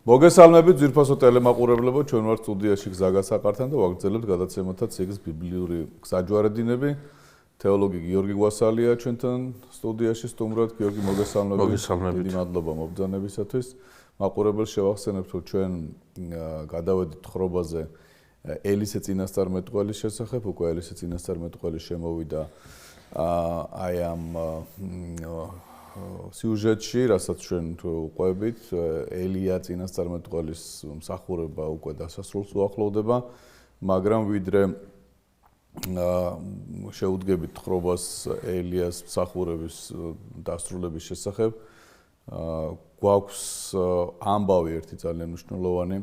მოგესალმებით ძვირფასო ტელემაყურებლებო, ჩვენ ვართ სტუდიაში გზაგასაყართან და ვაგრძელებთ გადაცემათა ციკლს ბიბლიური გზაჯვარედინები. თეოლოგი გიორგი გვასალია ჩვენთან სტუდიაში სტუმრად. გიორგი, მოგესალმებით. დიდი მადლობა მობრძანებისათვის. მაყურებელს შევახსენებთ, რომ ჩვენ გადავედით ხრობაზე ელისე წინასწარმეტყველის შესახებ. უკვე ელისე წინასწარმეტყველი შემოვიდა აი ამ სიუჟეტში, რასაც ჩვენ უყვებით, ელია წინასწარმეტყველის მსახურება უკვე დასასრულს უახლოვდება, მაგრამ ვიდრე შეუდგებით ხრობას ელიას მსახურების დასრულების შესახებ, გვაქვს ამბავი ერთი ძალიან მნიშვნელოვანი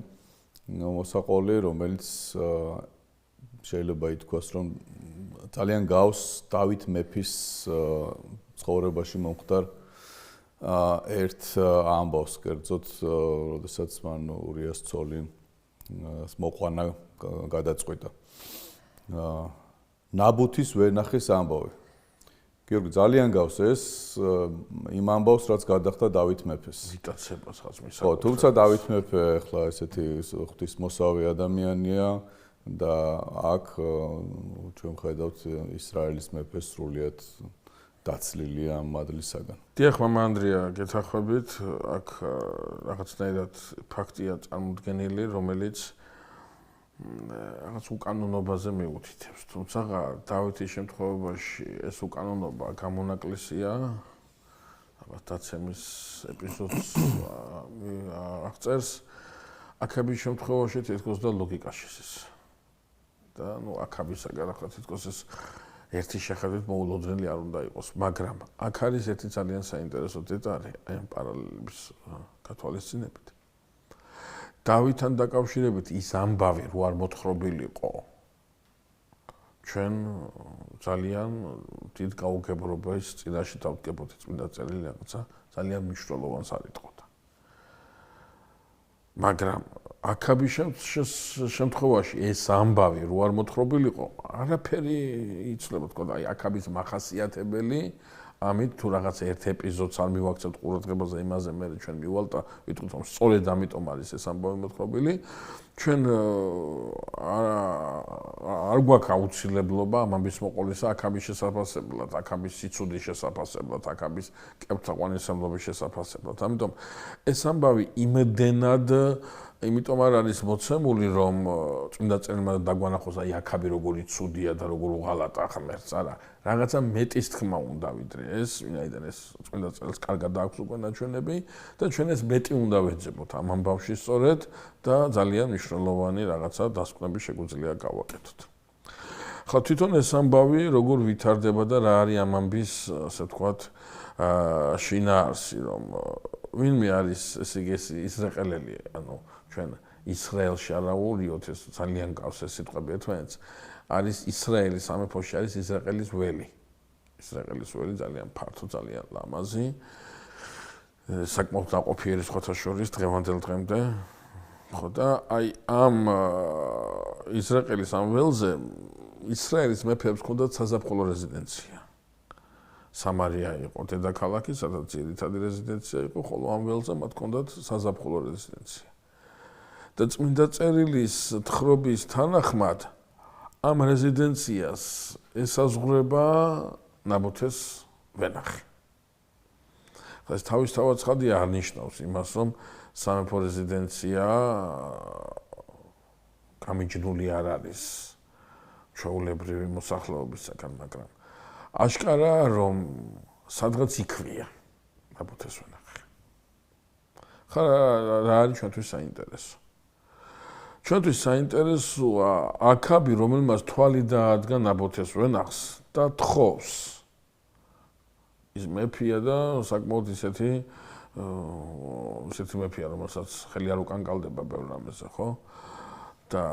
მოსაყოლი, რომელიც შეიძლება ითქვას, რომ ძალიან გავს დავით მეფის ცხოვრებაში მომხდარ ერთ ამბავს, კერძოდ, როდესაც მან ურიას ცოლი მოყვანა გადაწყვიტა. ნაბუთის ვენახის ამბავი. გიორგი, ძალიან გავს ეს იმ ამბავს, რაც გადახდა დავით მეფეს. იტაცებას ხაც მისაკუთრებს. ხო, თუმცა დავით მეფე ახლა ესეთი ღვთისმოსავი ადამიანია და აქ ჩვენ ხედავთ ისრაელის მეფე სრულიად დაცლილია ამ მადლისაგან. დიახ, მამა ანდრია, გეთანხმებით, აქ რაღაცნაირად ფაქტია წარმოდგენილი, რომელიც რაღაც უკანონობაზე მიუთითებს. თუმცა დავითის შემთხვევაში ეს უკანონობა გამონაკლისია. ალბათ დაცემის ეპიზოდს აღწერს. აქაბის შემთხვევაში თითქოს და ლოგიკაში ეს. და აქაბისაგან ახლა თითქოს ეს ერთი შეხედვით მოულოდნელი არ უნდა იყოს, მაგრამ აქ არის ერთი ძალიან საინტერესო დეტალი, აი ამ პარალელების გათვალისწინებით. დავითთან დაკავშირებით ის ამბავი რო არ მოთხრობილიყო, ჩვენ ძალიან დიდ გაუგებრობას წინაშე დავდგებოდით, წმინდა წერილი რაღაცა ძალიან მნიშვნელოვანს არ იტყოდა. მაგრამ აქაბის შემთხვევაში ეს ამბავი რო არ მოთხრობილიყო, არაფერი იცლება, თქო, აი აქაბის მახასიათებელი, ამით თუ რაღაც ერთ ეპიზოდს არ მივაქცევთ ყურადღებაზე იმაზე, მე ჩვენ მივალთ და ვიტყვით, რომ სწორედ ამიტომ არის ეს ამბავი მოთხრობილი. ჩვენ არ გვაქვს აუცილებლობა ამის მოყოლისა აქაბის შესაფასებლად, აქაბის სიცოცხლის შესაფასებლად, აქაბის კეფთაყვანისმცემლობის შესაფასებლად. ამიტომ ეს ამბავი იმდენად იმიტომ არ არის მოცემული, რომ წმინდა წერილმა დაგვანახოს აი აქაბი როგორი ცუდია და როგორ უღალატა ღმერთს, არა. რაღაცა მეტის თქმა უნდა ვიდრე ეს, ვინაიდან ეს წმინდა წერილს კარგად აქვს უკვე ნაჩვენები და ჩვენ ეს მეტი უნდა ვეძებოთ ამ ამბავში სწორედ და ძალიან მნიშვნელოვანი რაღაცა დასკვნები შეგვიძლია გავაკეთოთ. ხა თვითონ ეს ამბავი როგორ ვითარდება და რა არის ამ ამბის, ასე ვთქვათ, შინაარსი, რომ ვინმე არის ესე იგი ისრაელელი, ანუ ჩვენ ისრაელში არა ვურიოთ, ეს ძალიან გავს ეს სიტყვები ერთმანეთს. არის ისრაელის სამეფოში არის ისრაელის ველი. ისრაელის ველი ძალიან ფართო, ძალიან ლამაზი. საკმაოდ დაყოფიერი სხვათა შორის დღევანდელ დღემდე. ხო და აი ამ ისრაელის ამ ველზე ისრაელის მეფეებს ჰქონდათ საზაფხულო რეზიდენცია. სამარია იყო დედაქალაქი, სადაც ძირითადი რეზიდენცია იყო, ხოლო ამ ველზე მათ ჰქონდათ საზაფხულო რეზიდენცია. და წმინდა წერილის თხრობის თანახმად ამ რეზიდენციას ესაზღვრება ნაბუთეს ვენახი. ეს თავისთავად ცხადია არ ნიშნავს იმას, რომ სამეფო რეზიდენცია გამიჯნული არ არის ჩვეულებრივი მოსახლეობისაგან, მაგრამ აშკარა რომ სადღაც იქვია ნაბუთეს ვენახი. ხა რა არის ჩვენთვის საინტერესო? ჩვენთვის საინტერესოა აქაბი, რომელმაც თვალი დაადგა ნაბუთეს ვენახს და თხოვს. ის მეფია და საკმაოდ ისეთი მეფია, რომელსაც ხელი არ უკანკალდება ბევრ რამეზე, ხო? და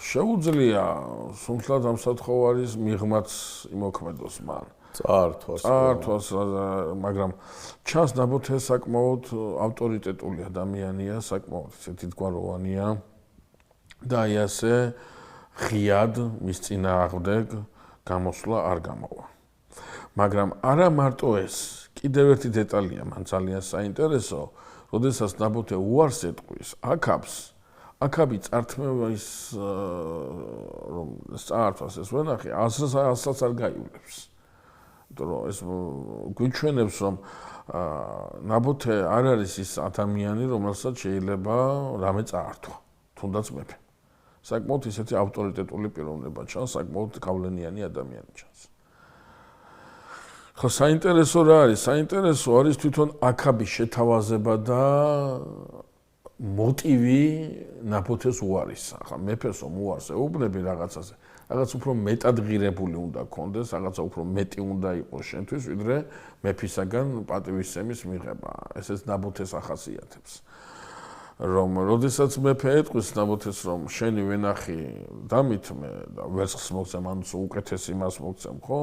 შეუძლია სულთად ამ სათხოვარის მიღმაც იმოქმედოს მან. წართვას, მაგრამ ჩანს ნაბუთე საკმაოდ ავტორიტეტული ადამიანია, საკმაოდ ისეთი თგვაროვანია და აი ასე ღიად მის წინააღმდეგ გამოსვლა არ გამოვა. მაგრამ არა მარტო ეს, კიდევ ერთი დეტალია მან ძალიან საინტერესო, როდესაც ნაბუთე უარს ეტყვის აქაბი წართმევის რომ წართვას ეს ვენახი ასას არ გაივლებს. იმიტომ რომ ეს გვიჩვენებს რომ ნაბუთე არ არის ის ადამიანი რომელსაც შეიძლება რამე წაართვა თუნდაც მეფე. საკმაოდ ისეთი ავტორიტეტული პიროვნება ჩანს, საკმაოდ გავლენიანი ადამიანი ჩანს. ხო, საინტერესო რა არის? საინტერესო არის თვითონ აქაბის შეთავაზება და მოტივი ნაბუთეს უარისა. ახლა მეფეს რომ უარს ეუბნები რაღაცაზე, რაღაც უფრო მეტად ღირებული უნდა გქონდეს, რაღაცა უფრო მეტი უნდა იყოს შენთვის, ვიდრე მეფისაგან პატივისცემის მიღება. ესეც ნაბუთეს ახასიათებს. რომ როდესაც მეფე ეტყვის ნაბუთეს რომ შენი ვენახი დამითმე და ვერცხლს მოგცემ, ანუ უკეთეს იმას მოგცემ, ხო?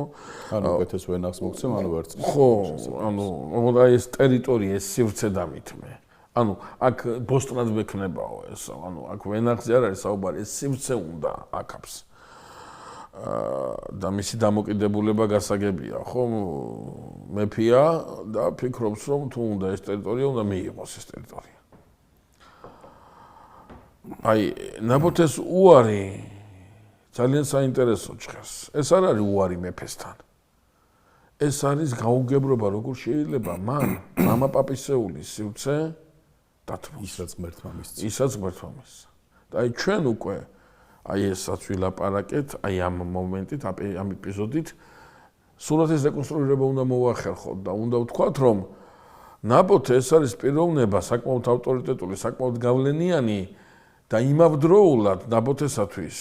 ანუ უკეთეს ვენახს მოგცემ, ანუ ვერცხლს. ხო, ანუ აი ეს ტერიტორია, ეს სივრცე დამითმე. ანუ აქ ბოსტნად მექნებაო ეს, ანუ აქ ვენახზე არ არის საუბარი, ეს სივრცე უნდა აქავს. და მისი დამოკიდებულება გასაგებია, ხო? მეფეა და ფიქრობს რომ თუ უნდა ეს ტერიტორია უნდა მიიღოს ეს ტერიტორია. აი, ნაბუთეს უარი ძალიან საინტერესო ჭხერს. ეს არ არის უარი მეფესთან. ეს არის გაუგებრობა, როგორ შეიძლება მან მამაპაპისეულის სივრცე დათმოს. ისაც ღმერთმა მისცა. ისაც ღმერთმა მისცა. და აი ჩვენ უკვე აი ესაც ვილაპარაკეთ, აი ამ მომენტით, ამ ეპიზოდით სულაც ეს რეკონსტრუირება უნდა მოვახერხოთ და უნდა ვთქვათ, რომ ნაბუთე ეს არის პიროვნება, საკმაოდ ავტორიტეტული, საკმაოდ გავლენიანი და იმავდროულად ნაბუთესათვის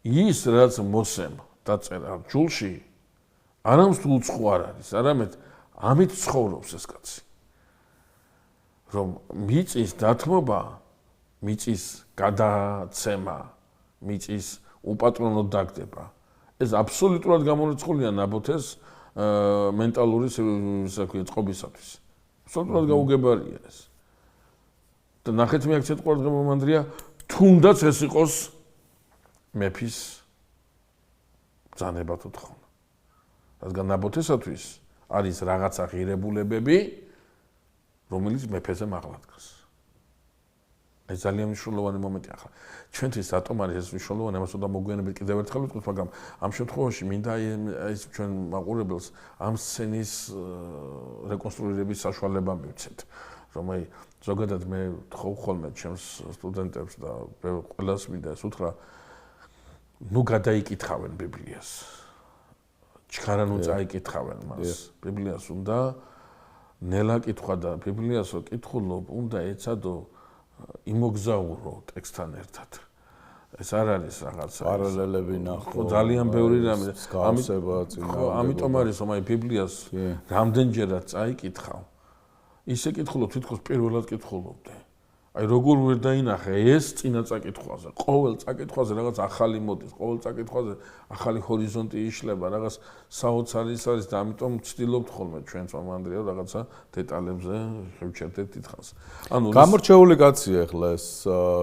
ის რაც მოსემ დაწერა ჯულში არამს თუ უცხო არ არის, არამედ ამით ცხოვრობს ეს კაცი. რომ მიწის დათმობა, მიწის გადაცემა, მიწის უპატრონო დაგდება. ეს აბსოლუტურად გამორიცხულია ნაბუთეს მენტალური წყობისათვის. აბსოლუტურად გაუგებარია ეს. და ნახეთ მე აქცენტ ყურადღება მომანდრია, თუნდაც ეს იყოს მეფის ბრძანება თუ თხოვნა. რადგან ნაბუთესათვის არის რაღაცა ღირებულებები, რომელიც მეფეზე მაღლადგას. ეს ძალიან მნიშვნელოვანი მომენტი ახლა. ჩვენთვის რატომ არის ეს მნიშვნელოვანი, ამას უნდა მოგვიანებით კიდევ ერთხელ ვიტყვით, მაგრამ ამ შემთხვევაში მინდა აი ჩვენ მაყურებელს ამ სცენის რეკონსტრუირების საშუალება მივცეთ. რომ აი ზოგადად მე ვთხოვ ხოლმე ჩემს სტუდენტებს და ყველას მინდა ეს უთხრა, ნუ გადაიკითხავენ ბიბლიას. ჩქარა ნუ წაიკითხავენ მას. ბიბლიას უნდა ნელა კითხვა და ბიბლიას რო კითხულობ, უნდა ეცადო იმოგზაურო ტექსტთან ერთად. ეს არ არის რაღაცა პარალელები ნახო. ძალიან ბევრი რამე. ამიტომ არის რომ აი ბიბლიას რამდენჯერაც წაიკითხავ. ისე კითხულობ, თითქოს პირველად კითხულობდე. აი როგორ ვერ დაინახე ეს წინა წაკითხვაზე. ყოველ წაკითხვაზე რაღაც ახალი მოდის, ყოველ წაკითხვაზე ახალი ჰორიზონტი იშლება, რაღაც საოცარი არის და ამიტომ ვცდილობთ ხოლმე ჩვენც მამანდრია რაღაცა დეტალებზე შევჩერდეთ თითქოს. ანუ გამორჩეული კაცია ახლა ეს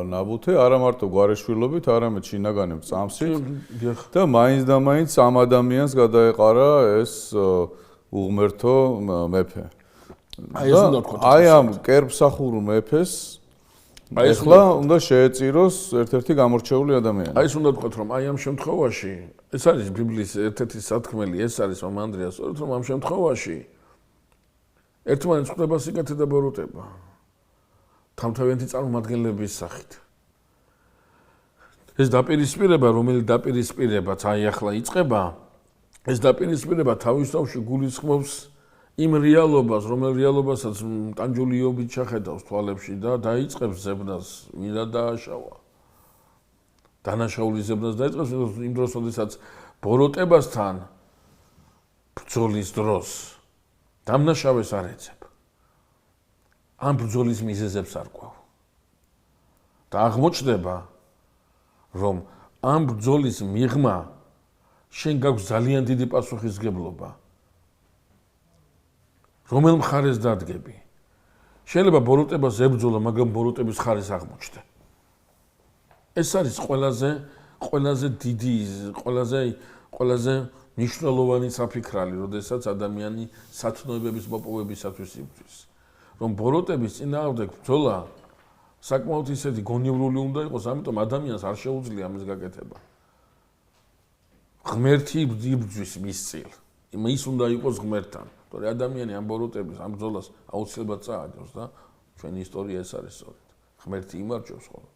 ნაბუთე, არა მარტო გვარიშვილობით, არამედ შინაგანებ წამსით და მაინც და მაინც ამ ადამიანს გადაეყარა ეს უღმერთო მეფე. აი ამ კერპსახურ მეფეს ახლა უნდა შეეწიროს ერთ-ერთი გამორჩეული ადამიანი. აი ეს უნდა ვთქვათ, რომ აი ამ შემთხვევაში, ეს არის ბიბლიის ერთ-ერთი სათქმელი, ეს არის მამანდრია, სწორედ რომ ამ შემთხვევაში ერთმანეთს ხვდება სიკეთე და ბოროტება. თავთავიანთი წარმომადგენლების სახით. ეს დაპირისპირება, რომელიც დაპირისპირებაც აი ახლა იწყება, ეს დაპირისპირება თავისთავში გულისხმობს იმ რეალობას, რომელ რეალობასაც ტანჯული იობი ჩახედავს თვალებში და დაიწყებს ზებნას, მინდა დააშავა. დანაშაულის ზებნას დაიწყებს იმ დროს, როდესაც ბოროტებასთან ბრძოლის დროს დამნაშავეს არ ეძებ. ამ ბრძოლის მიზეზებს არ ყვევ. და აღმოჩნდება, რომ ამ ბრძოლის მიღმა შენ გაქვს ძალიან დიდი პასუხისმგებლობა. რომელ მხარეს დადგები? შეიძლება ბოროტებას ებრძოლა, მაგრამ ბოროტების მხარეს აღმოჩნდე. ეს არის ყველაზე დიდი, ყველაზე მნიშვნელოვანი საფიქრალი, როდესაც ადამიანი სათნოებების მოპოვებისათვის იბრძვის. რომ ბოროტების წინააღმდეგ ბრძოლა საკმაოდ ისეთი გონივრული უნდა იყოს, ამიტომ ადამიანს არ შეუძლია ამის გაკეთება. ღმერთი იბრძვის მის წილ. ის უნდა იყოს ღმერთთან. თორე ადამიანი ამ ბოროტების, ამ ბრძოლას აუცილებლად წააგებს და ჩვენი ისტორია ეს არის სწორედ. ღმერთი იმარჯვებს ხოლმე.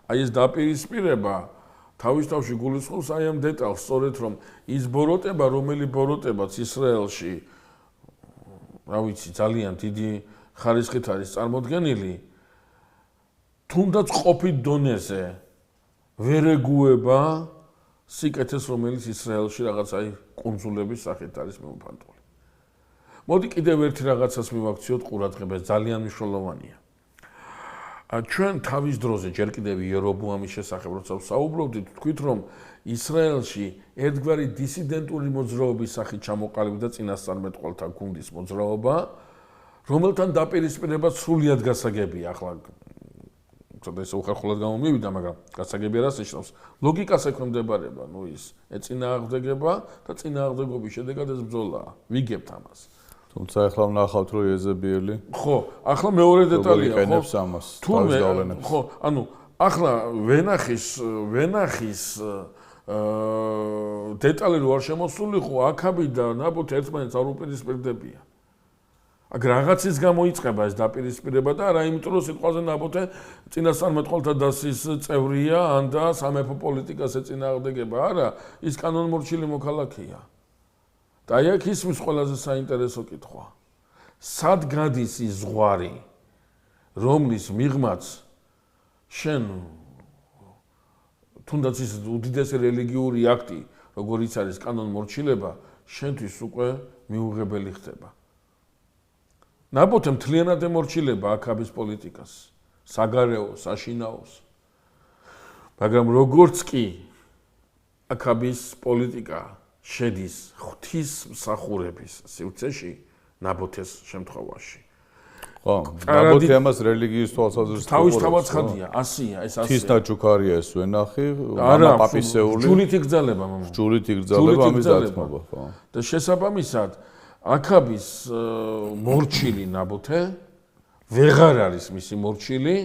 აი ეს დაპირისპირება თავის თავში გულისხმობს აი ამ დეტალს, სწორედ რომ ის ბოროტება, რომელი ბოროტებაც ისრაელში, რა ვიცი, ძალიან დიდი ხარისხით არის წარმოდგენილი, თუნდაც ყოფით დონეზე ვერ ეგუება სიკეთეს, რომელიც ისრაელში რაღაც აი კუნძულების სახით არის მიმოფანტული. მოდი კიდევ ერთი რაღაცას მივაქციოთ ყურადღებას, ძალიან მნიშვნელოვანია. ჩვენ თავის დროზე ჯერ კიდევ იერობოამის შესახებ როცა საუბრობდით, თქვით რომ ისრაელში ერთგვარი დისიდენტური მოძრაობის სახით ჩამოყალიბდა წინასწარმეტყველთა გუნდის მოძრაობა, რომელთან დაპირისპირება სრულიად გასაგებია. ახლა ცოტა ისე უხერხულად გამომივიდა, მაგრამ გასაგებია რას ნიშნავს? ლოგიკას ექვემდებარება, ის ეწინააღმდეგება და წინააღმდეგობის შედეგად ეს ბრძოლაა. ვიგებთ ამას. თუმცა ახლა ვნახავთ რომ ეზებიელი ხო, ახლა მეორე დეტალია, ხო? იყენებს ამას. თურმე, ხო, ანუ ახლა ვენახის დეტალი რო არ შემოსულიყო, აქაბი და ნაბოთი ერთმანეთს არ უპირისპირდებიან. აქ რაღაცის გამოიწყება ეს დაპირისპირება და არა იმიტომ რომ სიტყვაზე ნაბოთე წინასწარმეტყველთა დასის წევრია ან და სამეფო პოლიტიკას ეწინააღმდეგება, არა, ის კანონმორჩილი მოქალაქეა. და აი აქ ისმის ყველაზე საინტერესო კითხვა. სად გადის ის ზღვარი, რომლის მიღმაც შენ თუნდაც ის უდიდესი რელიგიური აქტი, როგორიც არის კანონმორჩილება, შენთვის უკვე მიუღებელი ხდება. ნაბოთე მთლიანად ემორჩილება აქაბის პოლიტიკას, საგარეო, საშინაოს. მაგრამ როგორც კი აქაბის პოლიტიკა შედის ღვთისმსახურების სივრცეში, ნაბოთეს შემთხვევაში. ხო, ნაბოთე ამას რელიგიის თვალსაზრისით თავისთავად ხადია, ასია, ეს ასია. ღვთის დაჯუქარია ეს ვენახი, მამა პაპისეული. ჯულით იგრძალება, მამა. ჯულით იგრძალება ამის დათმობა, ხო. და შესაბამისად აქაბის მორჩილი ნაბოთე ვეღარ არის მისი მორჩილი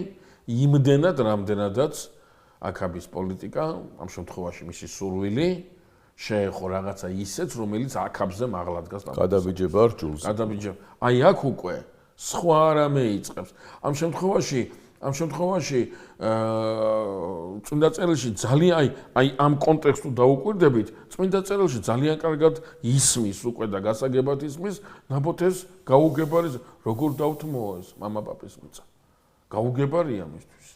იმდენად, რამდენადაც აქაბის პოლიტიკა, ამ შემთხვევაში მისი სურვილი შეეხო რაღაცა ისეც, რომელიც აქაბზე მაღლა დგას. გადაბიჯება რჯულს. გადაბიჯება. აი აქ უკვე სხვა რამე იწყებს. ამ შემთხვევაში წმინდა წერილში ძალიან აი ამ კონტექსტს დაუკვირდებით, წმინდა წერილში ძალიან კარგად ისმის უკვე და გასაგებად ისმის ნაბოთეს გაუგებარი როგორ დავთმოა ეს მამა პაპის მიწა. გაუგებარია მისთვის.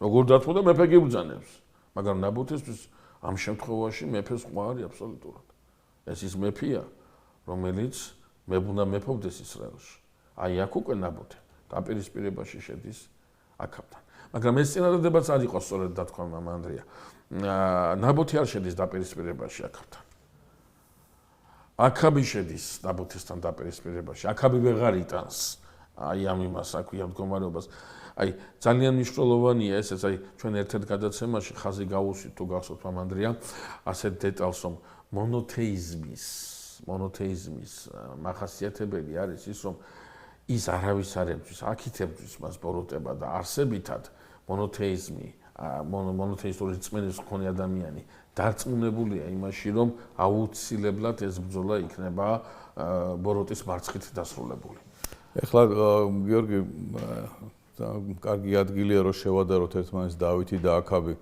როგორ დათმო და მეფე გიბრძანებს. მაგრამ ნაბოთესთვის ამ შემთხვევაში მეფეს სხვა არის აბსოლუტურად. ეს ის მეფეა, რომელიც მეუბნა მეფობდეს ისრაელში. აი აქ უკვე ნაბოთე დაპირისპირებაში შედის აქაბთან. მაგრამ ეს წინადადებაც არ იყო სწორედ დათქვა მამა ანდრია. ნაბოთე არ შედის დაპირისპირებაში აქაბთან. აქაბი შედის ნაბოთესთან დაპირისპირებაში. აქაბი ვეღარ იტანს აი ამ იმას აქვია მდგომარეობას. აი ძალიან მნიშვნელოვანია ესეც, აი ჩვენ ერთ-ერთ გადაცემაში ხაზი გავუსვით თუ გახსოვთ მამა ანდრია, ასეთ დეტალს რომ მონოთეიზმის მახასიათებელი არის ის, რომ ის არავის არ ებრძვის, აქით ებრძვის მას ბოროტება და არსებითად მონოთეისტური რწმენის მქონე ადამიანი დარწმუნებულია იმაში, რომ აუცილებლად ეს ბრძოლა იქნება ბოროტის მარცხით დასრულებული. ეხლა გიორგი, კარგი ადგილია რომ შევადაროთ ერთმანეთს დავითი და აქაბი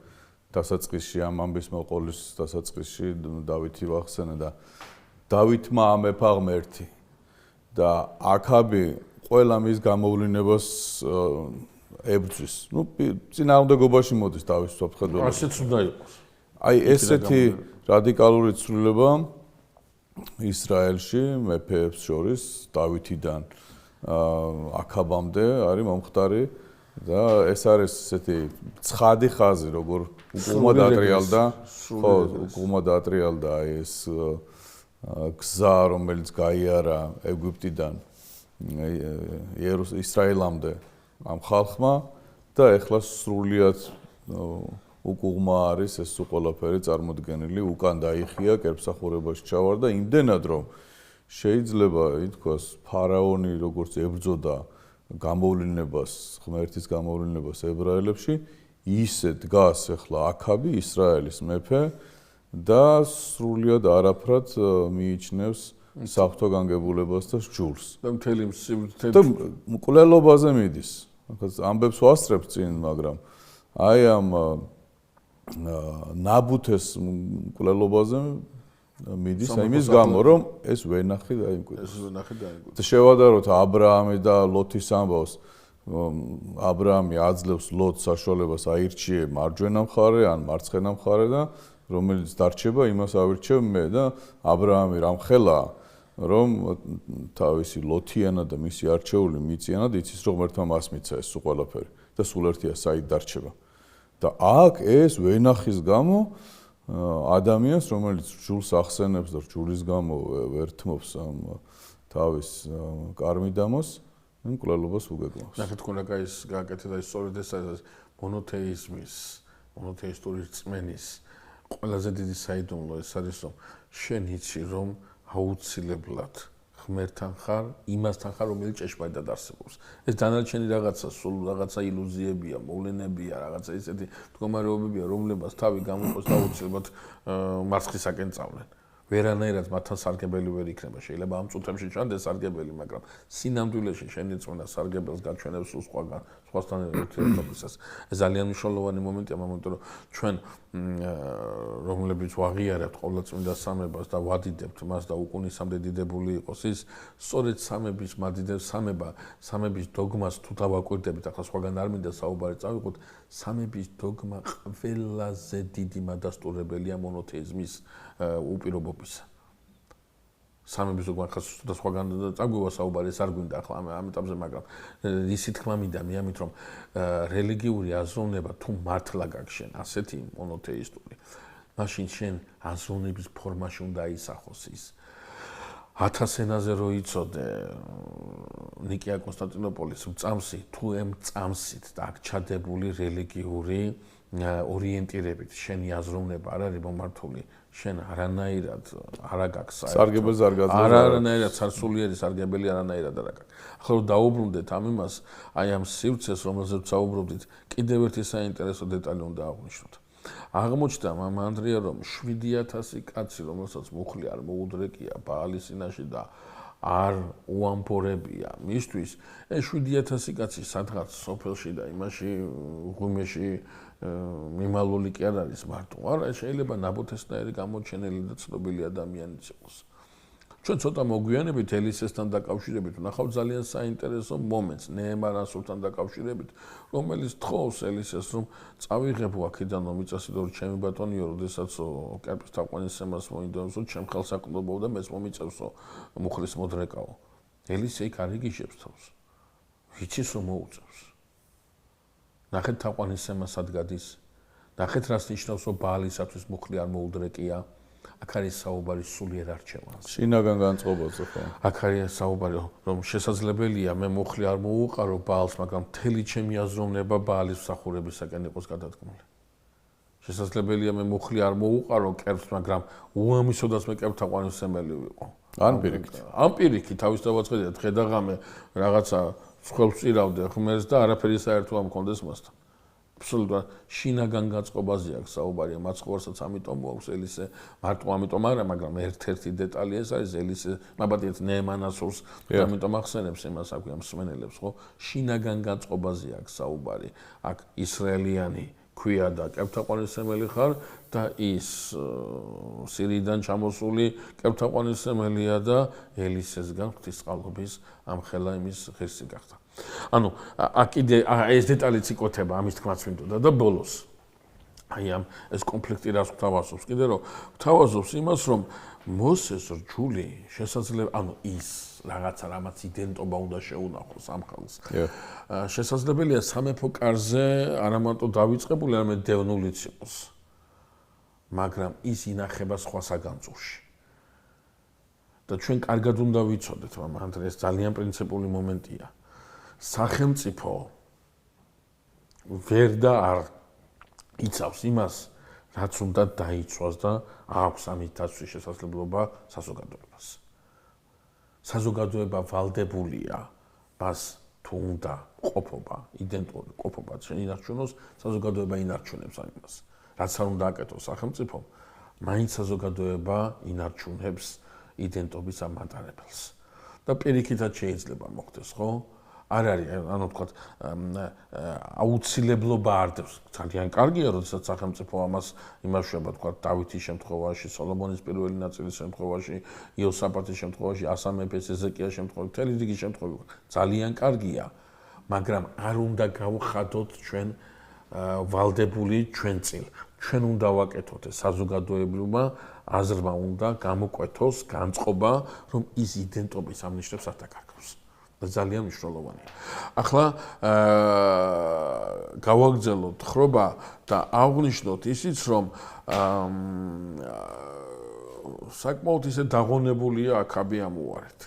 დასაწყისში, ამ ამბის მოყოლის დასაწყისში დავითი ვახსენა და დავითმა ამეფა ღმერთი და აქაბი ყველა მის გამოვლინებას ებრძვის. ნუ წინააღმდეგობაში მოდის დავის საფხედველად. ასეც უნდა იყოს. აი ესეთი რადიკალური ცვლილება ისრაელში მეფეებს შორის დავითიდან აქაბამდე არის მომხდარი და ეს არის ესეთი ცხადი ხაზი, როგორ უკუმა დაატრიალდა, ხო, უკუმა დაატრიალდა ეს გზა, რომელიც გაიარა ეგვიპტიდან ისრაელამდე ამ ხალხმა და ეხლა სრულიად უკუღმა არის ეს ყველაფერი წარმოდგენილი, უკან დაიხია, კერპსახურებაში ჩავარდა იმდენად რომ შეიძლება ითქვას ფარაონი როგორც ებრძოდა გამოვლინებას, ღმერთის გამოვლინებას ებრაელებში, ისე დგას ახლა აქაბი, ისრაელის მეფე და სრულიად არაფრად მიიჩნევს საფრთხოგანგებულებას და სჯულს. და მთელი მსივთე და მკვლელობაზე მიდის. ამბებს ვასწრებ წინ, მაგრამ აი ამ ნაბუთეს მკვლელობაზე მიდის იმის გამო, რომ ეს ვენახი და იმკვიდროს. ეს ვენახი და იმკვიდროს. და შევადაროთ აბრაამი და ლოთის ამბავს. აბრაამი აძლევს ლოტს საშუალებას აირჩიე მარჯვენა მხარე ან მარცხენა მხარე და რომელიც დარჩება, იმას ავირჩევ მე და აბრაამი რამხელა რომ თავისი ლოთიანა და მისი არჩეული მიწიანად იცის რომ ღმერთმა მას მიცა ეს სულ ყველაფერი და სულ ერთია საით დარჩება. და აქ ეს ვენახის გამო ადამიანს რომელიც ჯულს ახსენებს და ჯულის გამო ვერთმობს ამ თავის კარმიდამოს მკვლელობას უგეგმავს. ნახეთ თქვენ რა ის გააკეთეთ აი სწორედ ეს მონოთეიზმის, მონოთეისტური რწმენის ყველაზე დიდი საიდუმლო ეს არის რომ შენ იცი რომ აუცილებლად ღმერთთან ხარ, იმასთან ხარ რომელიც ჭეშმარიტად არსებობს. ეს დანარჩენი რაღაცა სულ რაღაცა ილუზიებია, მოვლენებია, რაღაცა ისეთი მდგომარეობებია, რომლებსაც თავი გამოყოს და აუცილებლად მარცხისაკენ წავლენ. ვერანაირად მათთან სარგებელი ვერ იქნება. შეიძლება ამ წუთებში ჩანდეს სარგებელი, მაგრამ სინამდვილეში შენი წმენა სარგებელს გაჩვენებს სულ სხვასთან ურთიერთობისას. ეს ძალიან მნიშვნელოვანი მომენტია, იმიტომ რომ ჩვენ რომლებიც ვაღიარებთ ყოვლადწმინდა სამებას და ვადიდებთ მას და უკუნისამდე დიდებული იყოს ის, სწორედ სამების მადიდებს სამების დოგმას თუ დავაკვირდებით, ახლა სხვაგან არ მინდა საუბარი წავიღოთ, სამების დოგმა ყველაზე დიდი მადასტურებელია მონოთეიზმის უპირობობისა. სამების დოგმა ხას და სხვაგან წაგვივა საუბარი, ეს არ გვინდა ახლა ამ ეტაპზე, მაგრამ ისი თქმა მინდა მე ამით რომ რელიგიური აზროვნება თუ მართლა გაგშენ ასეთი მონოთეისტური, მაშინ შენ აზროვნების ფორმაში უნდა აისახოს ის. 1000 ენაზე რო იცოდე ნიკეა კონსტანტინოპოლის მწამსი თუ ამ მწამსით და აქ ჩადებული რელიგიური ორიენტირებით შენი აზროვნება არ არის მომართული შენ არანაირად არ აგაქვს სარგებელს არ გაძლევს არანაირად სარსულიერი სარგებელი არანაირად არ აგაქვს. ახლა რომ დაუბრუნდეთ ამ იმას, აი ამ სივრცეს, რომელზეც საუბრობდით, კიდევ ერთი საინტერესო დეტალი უნდა აღვნიშნოთ. აღმოჩნდა მამ ანდრია რომ 7000 კაცი, რომელსაც მუხლი არ მოუდრეკია ბაალის წინაშე და არ უამბორებია მისთვის, ეს 7000 კაცი სადღაც სოფელში და იმაში ღუმეში მიმალული კი არ არის მარტო. არა, შეიძლება ნაბუთესნაირი გამოჩენილი და ცნობილი ადამიანიც იყოს. ჩვენ ცოტა მოგვიანებით ელისესთან დაკავშირებით ვნახავთ ძალიან საინტერესო მომენტს ნეემარასულთან დაკავშირებით, რომელიც თხოვს ელისეს რომ წავიღებო აქედან მომიწასიდო რომ ჩემი ბატონიო, როდესაც კერპის თაყვანისმცემელს მოინდომსო, ჩემ ხელს აკნობო და მეც მომიწევსო მუხლის მოდრეკაო. ელისე იქ არ იგიჟებს თავს. ვიცის რომ მოუწევს. ნახეთ თაყვანისმცემა სად გადის. ნახეთ რას ნიშნავს რომ ბაალისათვის მუხლი არ მოუდრეკია. აქ არის საუბარი სულიერ არჩევანს. შინაგან განწყობაზე ხო? აქ არის საუბარი რომ შესაძლებელია მე მუხლი არ მოუყარო ბაალს, მაგრამ მთელი ჩემი აზროვნება ბაალის მსახურებისაკენ იყოს გადადგმული. შესაძლებელია მე მუხლი არ მოუყარო კერპს, მაგრამ უამისოდაც მე კერპთაყვანისმცემელი ვიყო. ან პირიქით. ამ პირიქით თავის დავაწყდეთ დღე და ღამე რაღაცა სხვებს წირავდე ღმერთს და არაფერი საერთო არ მქონდეს მასთან. აბსოლუტურად შინაგან გაწყობაზე აქვს საუბარი, მაცხოვარსაც ამიტომ მოაქვს ელისე, მარტო ამიტომ არა, მაგრამ ერთ-ერთი დეტალი ეს არის ელისე, მაბადეთ ნეემანასულს, ამიტომ ახსენებს იმას აქვე ამ მსმენელებს, ხო? შინაგან გაწყობაზე აქვს საუბარი. აქ ისრაელიანი ქვია და კერპთაყვანისმცემელი ხარ და ის სირიიდან ჩამოსული კერპთაყვანისმცემელია და ელისესგან ღვთისწყალობის ამხელა იმის ღირსი გახდა. ანუ კიდე ეს დეტალიც იკოთება ამის თქმაც მინდოდა და ბოლოს აი ამ ეს კონფლიქტი რას გვთავაზობს კიდე რომ გვთავაზობს იმას რომ მოსეს რჯული შესაძლებელი ანუ ის რაღაცა რამაც იდენტობა უნდა შეუნახოს ამ ხალხს შესაძლებელია სამეფო კარზე არა მარტო დავიწყებული არამედ დევნულიც იყოს მაგრამ ის ინახება სხვა საგანძურში და ჩვენ კარგად უნდა ვიცოდეთ რომ ეს ძალიან პრინციპული მომენტია სახელმწიფო ვერ და არ იცავს იმას, რაც უნდა დაიცვას და აქვს ამით დაცვის შესაძლებლობა საზოგადოებას. საზოგადოება ვალდებულია მას თუ უნდა ყოფობა, იდენტური ყოფობა ინარჩუნოს, საზოგადოება ინარჩუნებს ამას. რაც არ უნდა აკეთოს სახელმწიფომ, მაინც საზოგადოება ინარჩუნებს იდენტობის ამ მატარებელს. და პირიქითაც შეიძლება მოხდეს, ხო? არ არის, ანუ ვთქვათ, აუცილებლობა არ დევს. ძალიან კარგია, როდესაც სახელმწიფო ამას იმარშვება, ვთქვათ, დავითის შემთხვევაში, სოლომონის პირველი ნაწილის შემთხვევაში, იოსაფატის შემთხვევაში, ასა მეფეს, ეზეკიას შემთხვევაში, მთელი რიგი შემთხვევები. ძალიან კარგია, მაგრამ არ უნდა გავხადოთ ჩვენ ვალდებული ჩვენ წინ. ჩვენ უნდა ვაკეთოთ ეს საზოგადოებრივმა აზრმა უნდა გამოკვეთოს განწყობა, რომ ის იდენტობის ამნიშნებს არ დაკარგავს. და ძალიან მნიშვნელოვანია. ახლა გავაგრძელოთ ხრობა და აღვნიშნოთ ისიც, რომ საკმაოდ ისე დაღონებულია აქაბი ამუარეთ.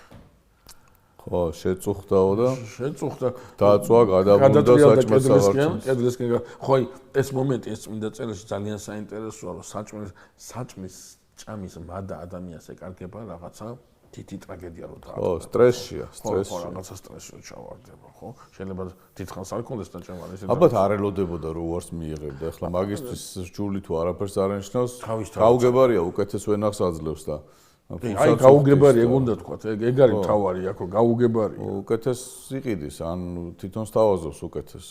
ხო, შეწუხდაო და შეწუხდა. დააწვა, გადაბურდა საჭმელს. კედლისკენ. ხო, ეს მომენტი ეს წმინდა წერილში ძალიან საინტერესოა, რომ საჭმლის ჭამის მადა ადამიანს ეკარგება რაღაცა თითი ტრაგედია რო დააყო. ხო, სტრესია, ხო, რაღაცა სტრესში ჩავარდება, ხო? შეიძლება დიდხანს არ ქონდეს დაჭამა ესე. ალბათ არ ელოდებოდა რომ უარს მიიღებდა. ეხლა მაგისტრის ჯული თუ არაფერს არ ენიშნავს, გაუგებარია უკეთეს ვენახს აძლევს და აი გაუგებარი ეგ უნდა თქვა, ეგ არის თავარი, აქო გაუგებარი. უკეთეს იყიდის, ან თვითონ სთავაზობს უკეთეს.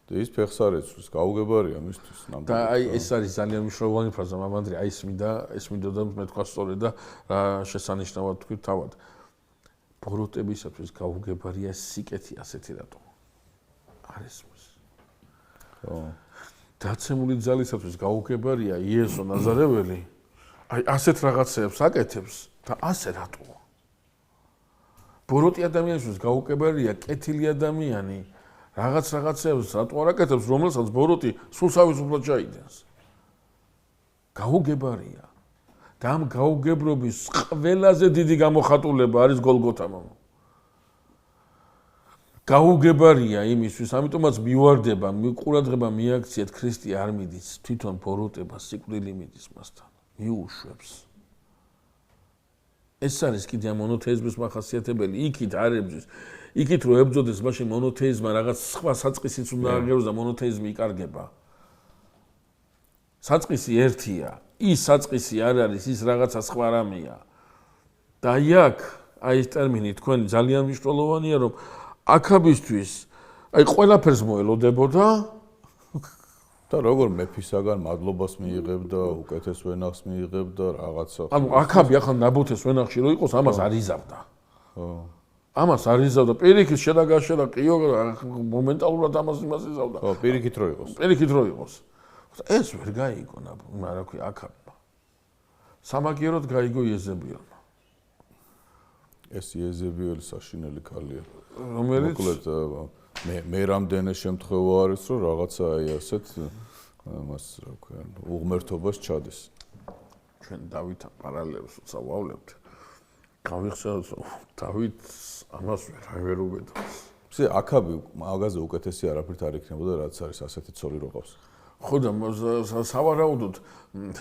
და ის ფეხს არ ეცვლის, გაუგებარია მისთვის ნამდვილად. და აი ეს არის ძალიან მნიშვნელოვანი ფრაზა, მამანდრი, აი ეს მინდოდა მე თქვა სწორედ და რა შესანიშნავად თქვი თავად. ბოროტებისათვის გაუგებარია სიკეთი ასეთი რატო? არ ესმის. ხო. დაცემული ძალისათვის გაუგებარია იესო ნაზარეველი. აი ასეთ რაღაცებს აკეთებს და ასე რატო? ბოროტი ადამიანისთვის გაუგებარია კეთილი ადამიანი. რაღაცებს რატო არ აკეთებს, რომელსაც ბოროტი სულ თავისუფლად ჩაიდენს. გაუგებარია. და ამ გაუგებრობის ყველაზე დიდი გამოხატულება არის გოლგოთა მამა. გაუგებარია იმისთვის, ამიტომაც მივარდება, ყურადღება მიაქციეთ ქრისტე არ მიდის, თვითონ ბოროტება სიკვდილი მიდის მასთან, მიუშვებს. ეს არის კიდე მონოთეიზმის მახასიათებელი, იქით არ ებრძვის. იქით რო ებრძოდეს, მაშინ მონოთეიზმმა რაღაც სხვა საწყისიც უნდა აღიაროს და მონოთეიზმი იკარგება. საწყისი ერთია, ის საწყისი არ არის, ის რაღაცა სხვა რამეა. და აქ აი ეს ტერმინი თქვენი ძალიან მნიშვნელოვანია, რომ აქაბისთვის აი ყველაფერს მოელოდებოდა და როგორ მეფისაგან მადლობას მიიღებდა, უკეთეს ვენახს მიიღებდა, რაღაცა. ანუ აქაბი ახლა ნაბუთეს ვენახში რო იყოს, ამას არ იზავდა. ხო. ამას არ იზავდა. პირიქით შედაგაშედა ყიო მომენტალურად ამას იმას იზავდა. ხო, პირიქით რო იყოს. პირიქით რო იყოს. ეს ვერ გაიგო ნაბუ, რა ქვია, აქაბმა. სამაგიეროდ გაიგო იეზებიელმა. ეს იეზებიელი საშინელი ქალია. რომელიც მოკლედ მე რამდენი შემთხვევა არის, რომ რაღაცა აი ასეთ მას რა ქვია, უღმერთობას ჩადეს. ჩვენ დავითთან პარალელს ვსავავლებთ. გავიხსენოთ, დავით ამას ვერ უბედავს. ისე აქაბი მაგაზე უკეთესი არაფერთ არ იქნებოდა, რაც არის ასეთი ცოლი რო ყავს. ხო და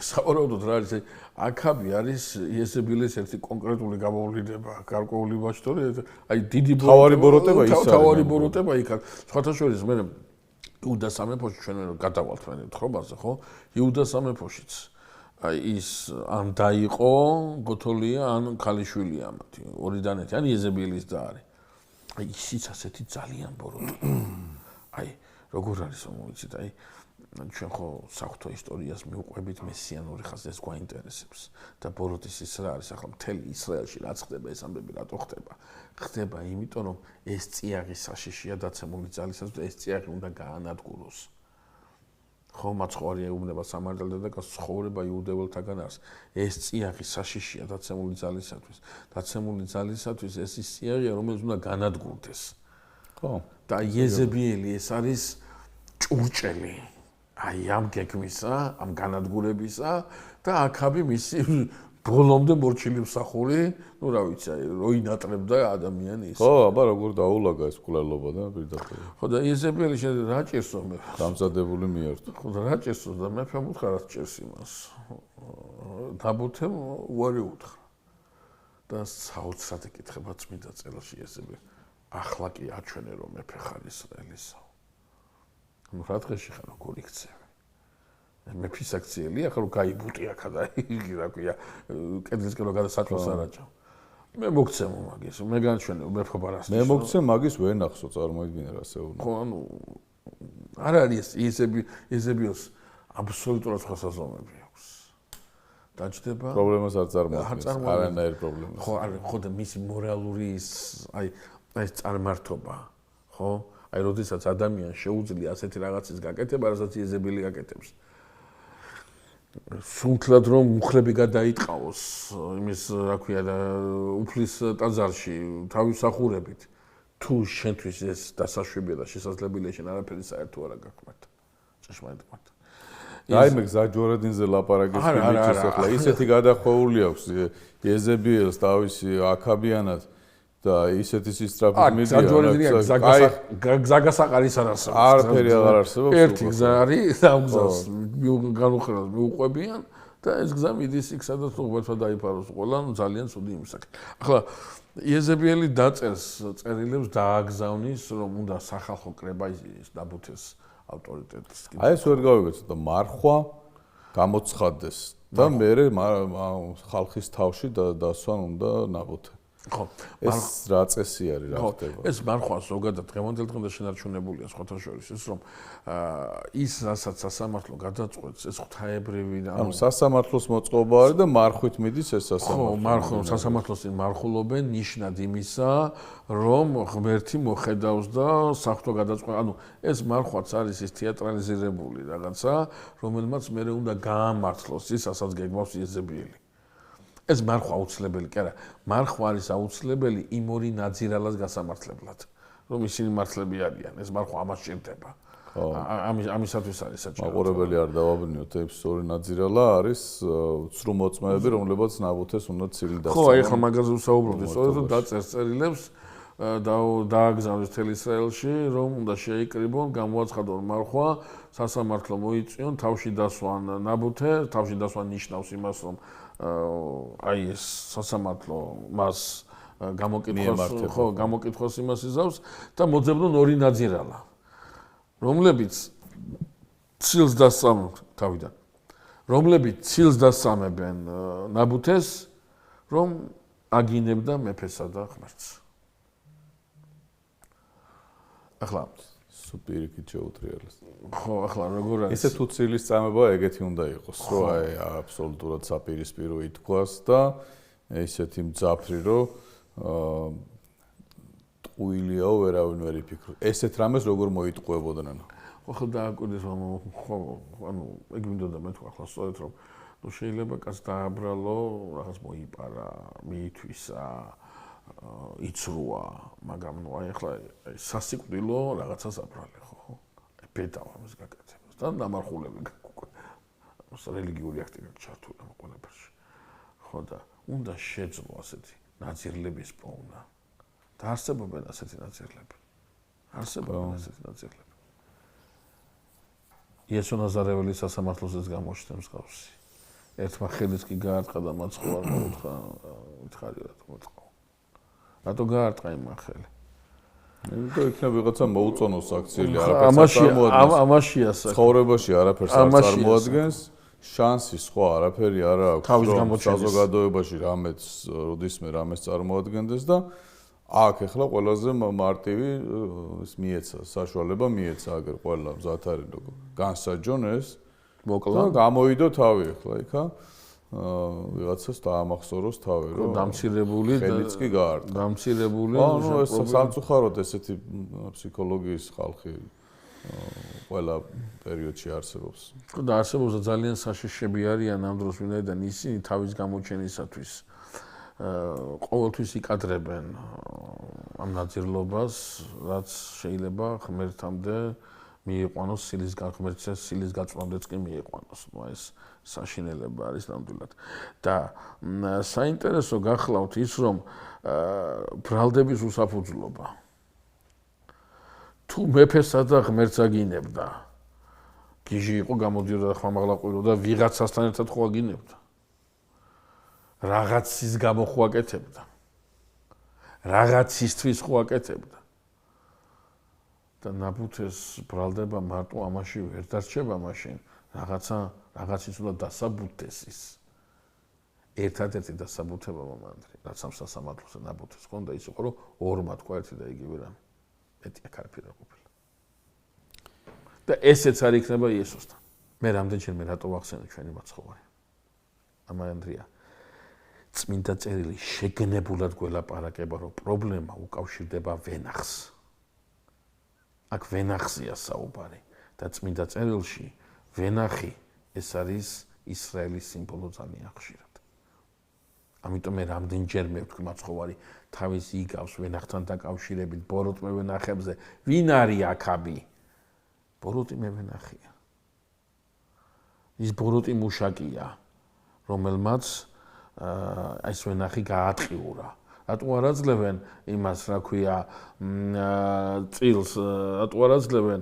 სავარაუდოდ რა არის, აქაბი არის იეზებიელის ერთი კონკრეტული გამოვლინება, გარკვეული ბაშტორი, აი დიდი თავარი ბოროტება ის არის. თავარი ბოროტება იქ არის. სხვათა შორის მე იუდა სამეფოში ჩვენ გადავალთ მე თხრობაზე, ხო? იუდა სამეფოშიც აი ის ან დაიყო გოთოლია, ან ქალიშვილია მათი, ორიდან ერთი, ან იეზებიელის და არის. აი ისიც ასეთი ძალიან ბოროტი. აი როგორ არის მოიცით, აი ჩვენ ხო საღვთო ისტორიას მივყვებით მესიანური ხაზს ეს გვაინტერესებს და ბოროტის ის რა არის ახლა მთელი ისრაელში რაც ხდება ეს ამბები რატო ხდება? ხდება იმიტომ რომ ეს წიაღი საშიშია დაცემული ძალისათვის და ეს წიაღი უნდა გაანადგუროს. ხო მაცხოვარი ეუბნება სამართალ დედაკაცს ცხოვრება იუდეველთაგან არის. ეს წიაღი საშიშია დაცემული ძალისათვის. დაცემული ძალისათვის ეს ის წიაღია რომელიც უნდა განადგურდეს. ხო და იეზებიელი ეს არის ჭურჭელი. აი ამ გეგმისა, ამ განადგურებისა და აქაბი მისი ბოლომდე მორჩილი მსახური, ну რა ვიცი, აი რო ინატრებდა ადამიანი ის. ხო, აბა როგორ დაულაგა ეს მკვლელობა და პირდაპირ. ხო და იეზებიელი შეიძლება რა ჭირსო მე? დამზადებული მიერთო. ხო და რა ჭირსო და მე ფემუთხარ რა ჭირს იმას. დაბუთემ უარი უთხრა. და საოცრად ეკითხება წმინდა წერილში იეზებიელი. ახლა კი აჩვენე რომ მეფე ხარ ისრაელისა. ნუ რა დღეში ხარ როგორ იქცევი? მეფის აქციელი ახლა რომ გაიბუტი აქა და იგი რა ქვია კედლისკენ რომ გადასაჭრელს არაჭამ. მე მოგცემო მაგის, მე განჩვენე მეფობა რას ნიშნავს. მე მოგცე მაგის ვერ ნახსო წარმოიდგინე რასე უნდა. ხო, ანუ არ არის ეზებიოს აბსოლუტურად სხვა საზომები აქვს. დაჭდება პრობლემას არ წარმოადგენს, არანაირ პრობლემას. ხო და მისი მორალური აი წარმართობა, ხო? აი როდესაც ადამიანს შეუძლია ასეთი რაღაცის გაკეთება, რასაც ეზებელი გაკეთებს. სუნთლად რომ მუხლები გადაიტყავოს იმის რა ქვია და უფლის ტაძარში თავის სახურებით თუ შენთვის ეს დასაშვებია და შესაძლებელია შენ არაფერი საერთო არ გაგმართ ჭეშმარიტად აი მე გზაჯვარედინზე ლაპარაკის მიმიწეს ახლა ისეთი გადახვეული აქვს ეზებიელს თავისი აქაბიანად და ისეთი სისტრაფის მიდია გზაგასაყარის არ არსებობს არაფერი აღარ არსებობს ერთი გზა არის და ამ გზას განუხრებას მიუყვებიან და ეს გზა მიდის იქ სადაც უბრალოდ დაიფაროს ყველა ძალიან ცუდი იმისაკ ახლა ეზებიელი დაწერს წერილებს დააგზავნის რომ უნდა სახალხო კრება ის დაბუთეს ავტორიტეტს აი ეს ვერ გავიგეთ და მარხვა გამოცხადდეს და მე ხალხის თავში დასვან უნდა ნაბუთე ხო ეს რა წესი არის რა ხდება ეს მარხვა ზოგადად დღევანდელ დღემდე შენარჩუნებულია სხვათა შორის ის რომ ის რასაც სასამართლო გადაწყვეტს ეს ღვთაებრივი ანუ სასამართლოს მოწყობა არის და მარხვით მიდის ეს სასამართლო ხო სასამართლოს წინ მარხულობენ ნიშნად იმისა რომ ღმერთი მოხედავს და საფრთხო გადაწყვეტს ანუ ეს მარხვაც არის ის თეატრალიზირებული რაღაცა რომელმაც მე უნდა გაამართლოს ის ასაც გეგმავს ეზებიელი ეს მარხვა აუცილებელი კი არა მარხვა არის აუცილებელი იმ ორი ნაძირალას გასამართლებლად რომ ისინი მართლები არიან ეს მარხვა ამას ჭირდება ამისათვის არის საჭირო მაყურებელი არ დავაბნიოთ ეს ორი ნაძირალა არის ცრუ მოწმეები რომლებაც ნაბუთეს უნდა ცილი დასწავლონ ხო აი ახლა მაგაზე ვსაუბრობთ სწორედ დაწერს წერილებს დააგზავნეს მთელ ისრაელში რომ უნდა შეიკრიბონ გამოაცხადონ მარხვა სასამართლო მოიწვიონ თავში დასვან ნაბუთე თავში დასვან ნიშნავს იმას რომ აი ეს სასამართლო მას გამოკითხოს იმას იზავს და მოძებნონ ორი ნაძირალა რომლებიც ცილს დასწამებენ რომლებიც ცილს დასწამებენ ნაბუთეს რომ აგინებდა მეფესა და ღმერთს ახლა სუპირიკით შეუტრიალეს. ხო, ახლა როგორ არის? ესე თუ ცილის წამება ეგეთი უნდა იყოს, რომ აი აბსოლუტურად საპირისპირო ითქვას და ესეთი მძაფრი, რომ ტყუილიაო ვერავინ ვერ იფიქრო. ესეთ რამეს როგორ მოიტყუებოდნენ? ხო, დააკვირდეს, ხო, ანუ ეგ მინდოდა მე თქვა ახლა სწორედ რომ ნუ შეიძლება კაც დააბრალო, რაღაც მოიპარა, მიითვისა იცრუა, მაგრამ ნუ აი ახლა სასიკვდილო რაღაცას აბრალე ხო? აი ბედავა ამას გაკეთებას და დამარხულები რელიგიური აქტი გაჩართული ამ ყველაფერში. ხო და უნდა შეძლო ასეთი ნაძირლების პოვნა. და არსებობენ ასეთი ნაძირლები. არსებობენ ასეთი ნაძირლები. იესო ნაზარეველი სასამართლოსაც გამოჩნდა მსგავსი. ერთმა ხელის კი გაარტყა და მათ სხვა არ მოუთხა, უთხარი რატო მოწყო. რატო გაარტყა იმ ხელი? ნუ იქნება ვიღაცა მოუწონოს აქციელი, ამაშია საქმე. ცხოვრებაში არაფერს არ წარმოადგენს, შანსი სხვა არაფერი არ აქვს. თავის გამოჩენის საზოგადოებაში რამეც, როდისმე რამეს წარმოადგენდეს და აქ ახლა ყველაზე მარტივი ის მიეცა, საშუალება მიეცა აგერ ყველა მზად არის როგორ განსაჯონ ეს მოკლა და გამოიდო თავი ახლა იქა ვიღაცას დაამახსოვროს თავი რომ დამცირებული ხელიც კი გაარტყა დამცირებული ანუ ეს სამწუხაროდ ესეთი ფსიქოლოგიის ხალხი ყველა პერიოდში არსებობს და არსებობს ძალიან საშიშები არიან ამ დროს ვინაიდან ისინი თავის გამოჩენისათვის ყოველთვის იკადრებენ ამ ნაძირლობას რაც შეიძლება ღმერთამდე მიიყვანოს სილის გაწმენდეც კი მიიყვანოს. ნუ ეს საშინელება არის ნამდვილად. და საინტერესო გახლავთ ის რომ ბრალდების უსაფუძვლობა თუ მეფესა და ღმერთს აგინებდა გიჟი იყო გამოდიოდა და ხმამაღლა ყვიროდა ვიღაცასთან ერთად ხო აგინებდა რაღაცის გამო ხო აკეთებდა რაღაცისთვის ხო აკეთებდა და ნაბუთეს ბრალდება მარტო ამაში ვერ დარჩება მაშინ რაღაცის უნდა დასაბუთდეს ის ერთადერთი დასაბუთება მომანდრი რაც ამ სასამართლოზე ნაბუთეს ხონდა ის იყო რომ ორმა თქვა ერთი და იგივე რამე მეტია კარფი რა ყოფილა და ესეც არ იქნება იესოსთან მე რამდენჯერმე რატო ვახსენე ჩვენი მაცხოვარი ამანდრია წმინდა წერილი შეგნებულად გველაპარაკება რომ პრობლემა უკავშირდება ვენახს აქ ვენახზეა საუბარი და წმინდა წერილში ვენახი ეს არის ისრაელის სიმბოლო ძალიან ხშირად. ამიტომ მე რამდენჯერმე ვთქვი მაცხოვარი თავის იგავს ვენახთან დაკავშირებით ბოროტმე ვენახებზე ვინ არის აქაბი? ბოროტი მე ვენახია. ის ბოროტი მუშაკია რომელმაც ეს ვენახი გაატყიურა. რატო არ აძლევენ იმას რა ქვია წილს რატო არ აძლევენ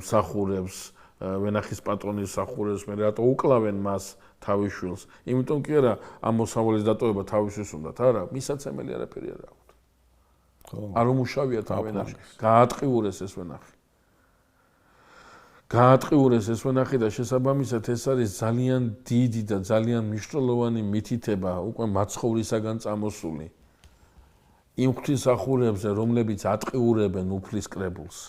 მსახურებს ვენახის პატრონის მსახურებს მე რატო უკლავენ მას თავის შვილს იმიტომ კი არა ამ მოსავალის დატოვება თავის შვილს უნდათ არა მისაცემელი არაფერი არ აქვს არ უმუშავია თავენახი გაატყიურეს ეს ვენახი გაატყიურეს ეს ვენახი და შესაბამისად ეს არის ძალიან დიდი და ძალიან მნიშვნელოვანი მითითება უკვე მაცხოვრისაგან წამოსული იმ ღვთისმსახურებზე რომლებიც ატყიურებენ უფლის კრებულს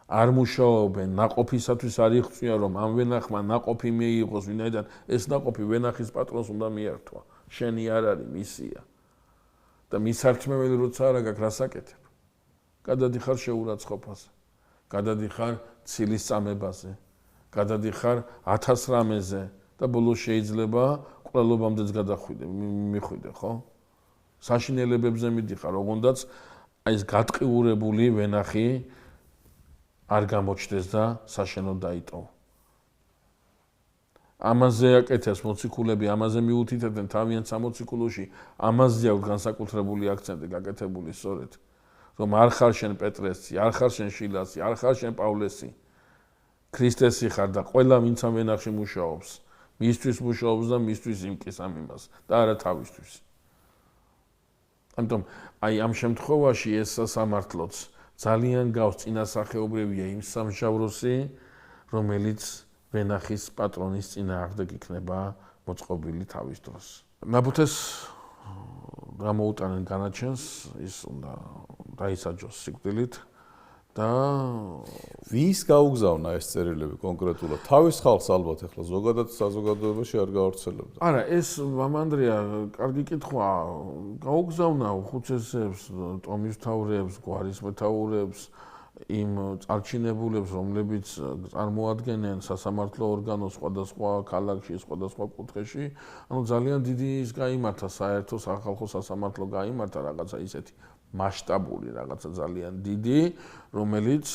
არ მუშაობენ ნაყოფისათვის არ იღწვიან რომ ამ ვენახმა ნაყოფი მიიღოს ვინაიდან ეს ნაყოფი ვენახის პატრონს უნდა მიართვა შენი არ არის მისია და მისართმეველი როცა არა გაქვს რას აკეთებ გადადიხარ შეურაცხყოფაზე გადადიხარ ცილის წამებაზე გადადიხარ 1000 რამეზე და ბოლოს შეიძლება ყველობამდეც მიხვიდე ხო საშინელებებზე მიდიხარ ოღონდაც აი ეს გატყიურებული ვენახი არ გამოჩნდეს და საშენო დაიტოვო. ამაზე აკეთებს მოციქულები, ამაზე მიუთითებენ თავიანთ სამოციქულოში, ამაზე აქვს განსაკუთრებული აქცენტი გაკეთებული სწორედ, რომ არ ხარ შენ პეტრესი, არ ხარ შენ შილასი, არ ხარ შენ პავლესი. ქრისტესი ხარ და ყველა ვინც ამ ვენახში მუშაობს, მისთვის მუშაობს და მისთვის იმკის ამ იმას და არა თავისთვის. ამიტომ აი ამ შემთხვევაში ეს სასამართლოც ძალიან გავს წინასახეობრივია იმ სამჟავროსი, რომელიც ვენახის პატრონის წინააღმდეგ იქნება მოწყობილი თავის დროს. ნაბუთეს გამოუტანენ განაჩენს, ის უნდა დაისაჯოს სიკვდილით და ვის გაუგზავნა ეს წერილები კონკრეტულად? თავის ხალხს ალბათ ახლა ზოგადად საზოგადოებაში არ გავრცელებდა. არა, ეს მამანდრია, კარგი კითხვა, გაუგზავნა უხუცესებს, ტომის მთავრებს, გვარის მეთაურებს, იმ წარჩინებულებს, რომლებიც წარმოადგენენ სასამართლო ორგანოს სხვადასხვა ქალაქში, სხვადასხვა კუთხეში, ანუ ძალიან დიდი ის გაიმართა საერთო სახალხო სასამართლო გაიმართა რაღაცა ისეთი მასშტაბური რაღაცა ძალიან დიდი, რომელიც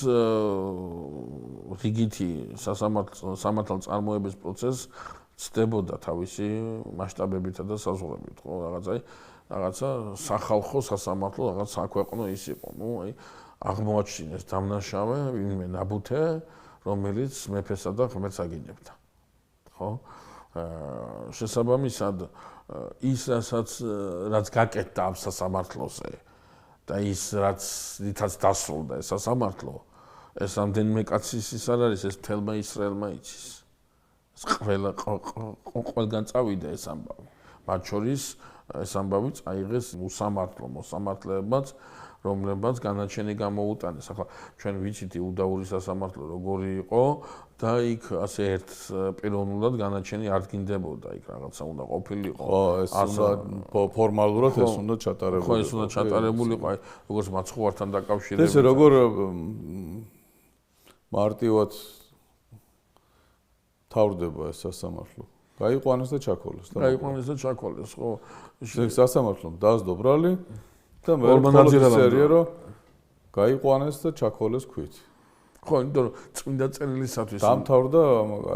რიგითი სამართალ წარმოების პროცესს ცდებოდა თავისი მასშტაბებითა და საზღვრებით, ხო, რაღაცა სახალხო სასამართლო, რაღაც საქვეყნო ის იყო, ნუ აი აღმოაჩინეს დამნაშავე ვინმე ნაბუთე, რომელიც მეფესა და ღმერთს აგინებდა. ხო? შესაბამისად ის რაც გაკეთდა ამ სასამართლოზე და ის რითაც დასრულდა ეს სასამართლო, ეს ამდენიმე კაცის ის არ არის, ეს მთელმა ისრაელმა იცის. ეს ყველგან წავიდა ეს ამბავი. მათ შორის ეს ამბავი წაიღეს უსამართლო მოსამართლეებმაც, რომლებმაც განაჩენი გამოუტანეს. ახლა ჩვენ ვიცით იუდაური სასამართლო როგორი იყო და იქ ასე ერთ პიროვნულად განაჩენი არ დგინდებოდა, იქ რაღაცა უნდა ყოფილიყო. ხო, ეს უნდა ფორმალურად ეს უნდა ჩატარებულიყო. ხო, ეს უნდა ჩატარებულიყო, აი როგორც მაცხოვართან დაკავშირებით. ესე როგორ მარტივად თავდება ეს სასამართლო. გაიყვანეს და ჩაქოლეს. გაიყვანეს და ჩაქოლეს, ხო. ეს სასამართლომ დასდო ბრალი და მერე რომ გაიყვანეს და ჩაქოლეს ქვით. ხო, იმიტომ რომ წმინდა წერილისათვის დამთავრდა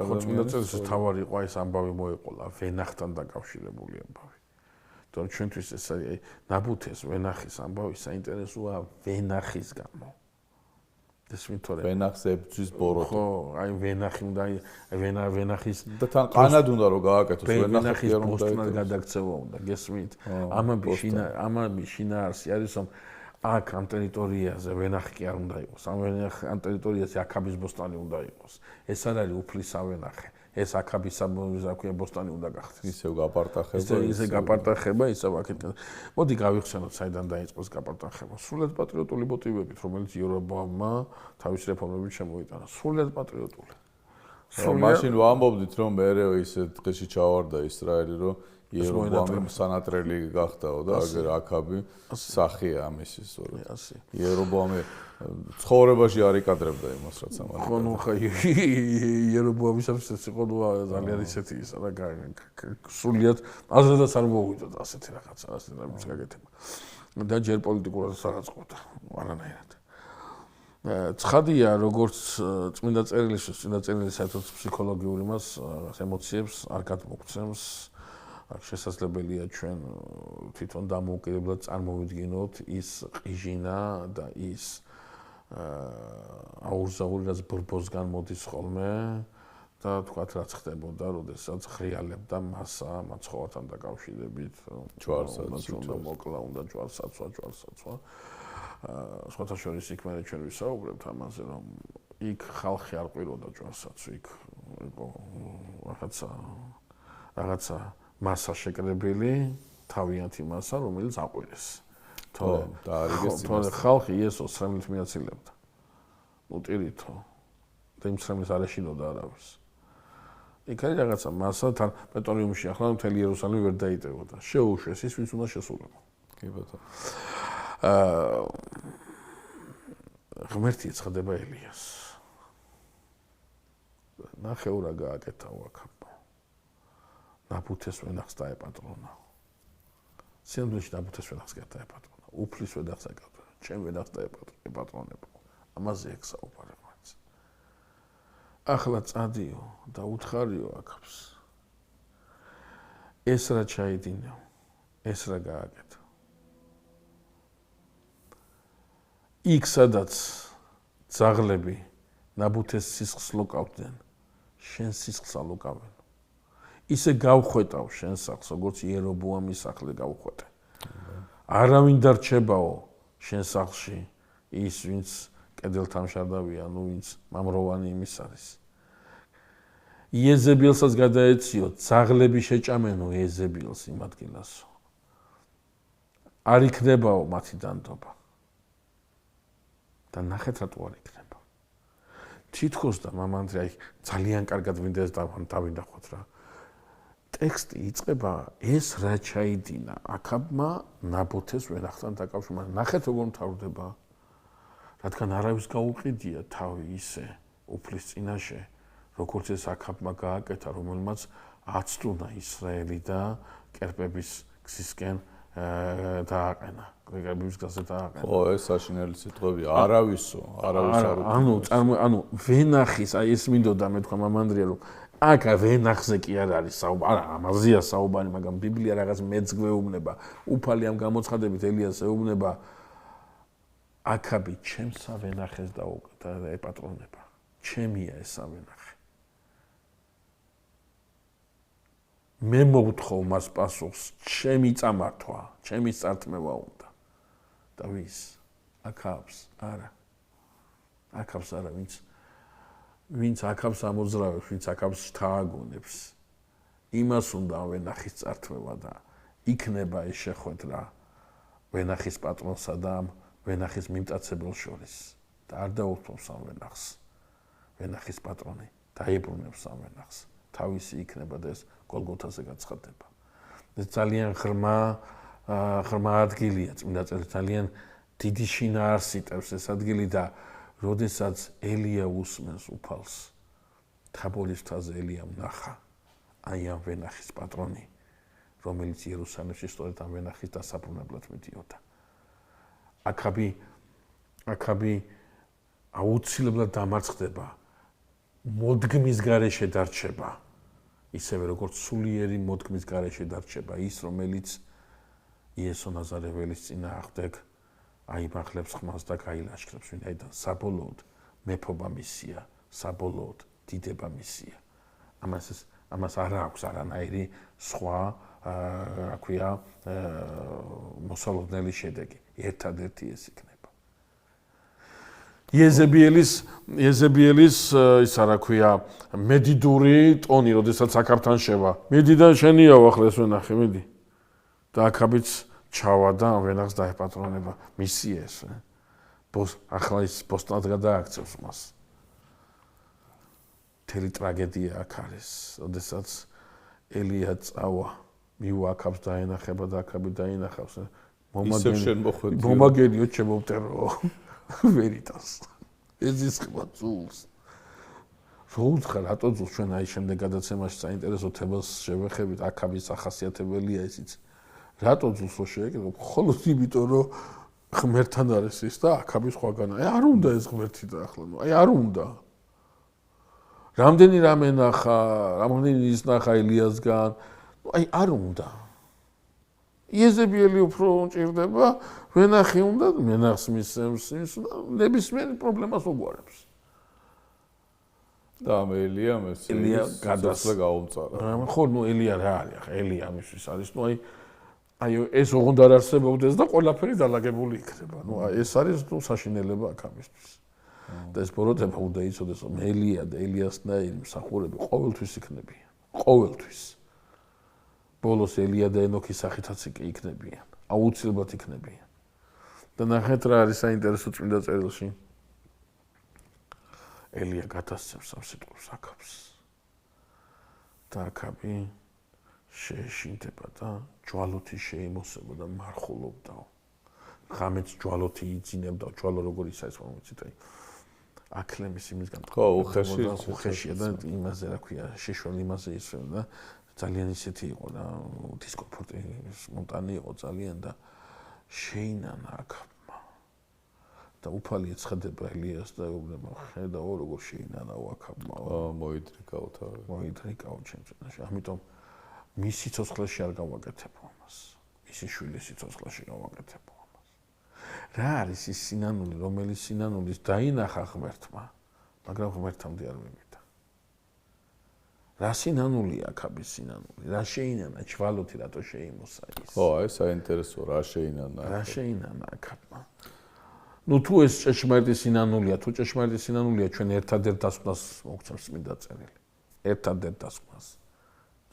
ხო, წმინდა წერილისათვის თავარი იყო ეს ამბავი მოეყოლა ვენახთან დაკავშირებული ამბავი. იმიტომ რომ ჩვენთვის ეს არის ნაბუთეს ვენახის ამბავი საინტერესოა ვენახის გამო. ეს მითორე ვენახს ებძვის ბოროტი. ხო, აი ვენახი უნდა ვენახის და თან ყანად უნდა რომ გააკეთოს ვენახის ბოსტნად გადაქცევა უნდა გესმით? ამები შინაარსი არის რომ აქ ამ ტერიტორიაზე ვენახი კი არ უნდა იყოს. ამ ტერიტორიაზე აქაბის ბოსტანი უნდა იყოს. ეს არ არის უფლის ავენახე. ეს აქაბის საქმე ბოსტანი უნდა გახდეს. ისევ გაპარტახება. ისე გაპარტახება, ისევ აქეთ. მოდი გავიხსენოთ, საიდან დაიწყოს გაპარტახება. სრულიად პატრიოტული მოტივებით, რომელიც იორობამმა თავის რეფორმებით შემოიტანა. სრულიად პატრიოტული. მაშინ ვამბობდით, რომ მეერე ისე დღეში ჩავარდა ისრაელი, რომ იერობამი სანატრელი გახდაო და აგერ აქაბი სახეა ამისი სწორედ. იერობამი ცხოვრებაში არ იკადრებდა იმას, რაც ამან. ხო, ნუ ხა იერობამისათვის ეს იყო ძალიან ისეთი ისა და სრულიად აზრადაც არ მოვიდოდ ასეთი რაღაცა, ასეთი რამის გაკეთება. და ჯერ პოლიტიკურად რაღაც ყოფდა, არანაირად. ცხადია, როგორც წმინდა წერილი საერთოდ ფსიქოლოგიური მას ემოციებს არ გადმოგცემს. შესაძლებელია ჩვენ თვითონ დამოუკიდებლად წარმოვიდგინოთ ის ყიჟინა და ის აურზაური, რაც ბრბოსგან მოდის ხოლმე და თქვათ რაც ხდებოდა, როდესაც ხრიალებდა მასა მაცხოვართან დაკავშირებით, ჯვარსაც უნდა მოკლა, უნდა ჯვარსაცვა. სხვათა შორის იქ მე ჩვენ ვისაუბრებთ ამაზე, რომ იქ ხალხი არ ყვიროდა ჯვარსაც, იქ იყო რაღაცა მასა შეკრებილი, თავიანთი მასა, რომელიც აყვირეს. თორე ხალხი იესოს სრემლით მიაცილებდა. ნუ ტირითო. და იმ სრემლს არ ეშინოდა არავის. იქ არის რაღაცა მასა თან პეტროლიუმში ახლა მთელი იერუსალიმი ვერ დაიტევოდა. შეუშვეს ის, ვინც უნდა შესულიყო. კი ბატონო. ღმერთი ეცხადება ელიას. ნახევრა გააკეთა აქაბა. ნაბუთეს ვენახს დაეპატრონა. სინამდვილეში ნაბუთეს ვენახს დაეპატრონა. უფლის ვენახს ეკატრონა. ჩემ ვენახს დაეპატრონებო. ამაზე ეხსაუბრებ მათ. ახლა წადიო და უთხარიო აქებს. ეს რა ჩაიდინო. ეს რა გააკეთა. იქ სადაც ძაღლები ნაბუთეს სისხლს ლოკავდნენ, შენ სისხლს ალოკავენ. ისე გავხვეტავ შენ სახლს, როგორც იერობოამის სახლი გავხვეტე. არავინ დარჩებაო შენ სახლში ის, ვინც კედელთან მშარდავია, ნუ ვინც მამროვანი იმის არის. იეზებილსაც გადაეციო, ძაღლები შეჭამენო იეზებილს იმ ადგილასო. არ იქნებაო მათი დანდობა. და ნახეთ რატო არ იქნება. თითქოს და მამანდრე ძალიან კარგად მინდეს დავინახოთ რა. ტექსტი იწყება ეს რა ჩაიდინა აქაბმა ნაბუთეს ვენახთან დაკავშირებით. ნახეთ როგორ მთავრდება. რადგან არავის გაუყიდია თავი ისე უფლის წინაშე, როგორც ეს აქაბმა გააკეთა, რომელმაც აცდუნა ისრაელი და კერპების გზისკენ დააყენა. კერპების გზაზე დააყენა. ხო, ეს საშინელი სიტყვებია. არავისო, არავის არ უყურებს. ანუ ვენახის, აი ეს მინდოდა მე თქვა მამანდრია, რომ აქ ვენახზე კი არ არის საუბარი, არა, ამაზეა საუბარი, მაგრამ ბიბლია რაღაც მეძღვეუბნება. უფალი ამ გამოცხადებით ელიას ეუბნება აქაბი ჩემსა ვენახეს და ეპატრონება. ჩემია ეს ავენახე. მე მოვთხოვ მას პასუხს, ჩემი წამართვა, ჩემი წართმევა უნდა. და ვის? აქაბს, არა. აქაბს არა, ვინც აქაბს ამოძრავებს, ვინც აქაბს შთააგონებს. იმას უნდა ვენახის წართმევა და იქნება ეს შეხვედრა ვენახის პატრონსა და ვენახის მიმტაცებელს შორის. და არ დაუხმობს ამ ვენახს. ვენახის პატრონი დაიბრუნებს ამ ვენახს. თავისი იქნება და ეს გოლგოთაზე გაცხადდება. ეს ძალიან ღრმა ადგილია, წმინდა წერილი ძალიან დიდი შინაარსი იტევს ეს ადგილი და როდესაც ელია უსმენს უფალს, თაბორის მთაზე ელიამ ნახა აი ამ ვენახის პატრონი, რომელიც იერუსალიმში სწორედ ამ ვენახის დასაბრუნებლად მიდიოდა. აქაბი აუცილებლად დამარცხდება, მოდგმის გარეშე დარჩება. ისევე როგორც სულიერი მოდგმის გარეშე დარჩება ის, რომელიც იესო ნაზარეველის წინააღმდეგ აიმახლებს ხმას და გაილაშქრებს, ვინაიდან საბოლოოდ მეფობა მისია, საბოლოოდ დიდება მისია. ამას არ აქვს არანაირი სხვა რა ქვია, მოსალოდნელი შედეგი. ერთადერთი ეს იქნება. იეზებიელის ისა რა ქვია, მედიდური ტონი, როდესაც აქაბთან შევა. მედიდან შენიაო ახლა ეს ვენახე, მედი. და აქაბიც ჩავა და ვენახს დაეპატრონება. მისი ეს. ახლა ის პოსტად გადააქცევს მას. მთელი ტრაგედია აქ არის, როდესაც ელია წავა, მიუაქავს დაენახება და აქაბი დაინახავს. მომაგენიო შემოვტერო. ვერიტას. ეზის ხმა ძულს. როუცხა რატო ძულს ჩვენ აი შემდეგ გადაცემაში საინტერესო თემას შევეხებით, აქაბის ახასიათებელია ისიც. რატო ძულს რო შეეკითხო, მხოლოდ იმიტომ რომ ღმერთთან არის ის და აქაბის ხვაგანა. არ უნდა ეს ღმერთი და ახლა, არ უნდა. რამდენი რამე ნახა, რამდენი ის ნახა ელიასგან, არ უნდა. იეზებიელი უფრო ჭირდება, ვენახი უნდა, მენახს მისცემს ის და ნებისმიერ პრობლემას უგვარებს. და ელია გადასვლა გაუმწარა. ხო, ელია რა არის ახლა? ელია ამისთვის არის, აი ეს ოღონდ არ არსებობდეს და ყველაფერი დალაგებული იქნება. ეს არის საშინელება აქ ამისთვის. და ეს ბოროტება უნდა იცოდეს, რომ ელია და ელიასნაირი მსახურები ყოველთვის იქნებიან. ყოველთვის. ბოლოს ელია და ენოქის სახითაც იქნებიან. აუცილებლად იქნებიან. და ნახეთ რა არის საინტერესო წმინდა წერილში. ელია გადასცემს ამ სიტყვებს აქაბს. და აქაბი შეეშინდება და ჯვალოთი შეიმოსება და მარხულობდა. ღამეც ჯვალოთი იძინებდა, ჯვალო როგორ ისაა ეს მომიცით, აი აკლემის იმისგან ხო, უხეშია და იმაზე რა ქვია, შეშვალ იმაზე ისვენ და ძალიან ისეთი იყო და დისკომფორტი მონტანი იყო ძალიან და შეინანა აქაბმა. და უფალი ეცხადება ელიას და ეუბნება, ხედავ როგორ შეინანაო აქაბმა. მოიდრიკაო თავი. მოიდრიკაო ჩემ წინაშე. ამიტომ მის სიცოცხლეში არ გავაკეთებო ამას. მისი შვილის სიცოცხლეში გავაკეთებო ამას. რა არის ის სინანული, რომელიც სინანულის დაინახა ღმერთმა, მაგრამ ღმერთამდე არ მივიდა. რა სინანულია აქაბის სინანული? რა შეინანა ჯვალოთი რატო შეიმოსა ის? ხო, აი საინტერესო რა შეინანა. რა შეინანა აქაბმა? თუ ეს ჭეშმარიტი სინანულია, თუ ჭეშმარიტი სინანულია, ჩვენ ერთადერთ დასკვნას მოგცემს წმინდა წერილი. ერთადერთ დასკვნას.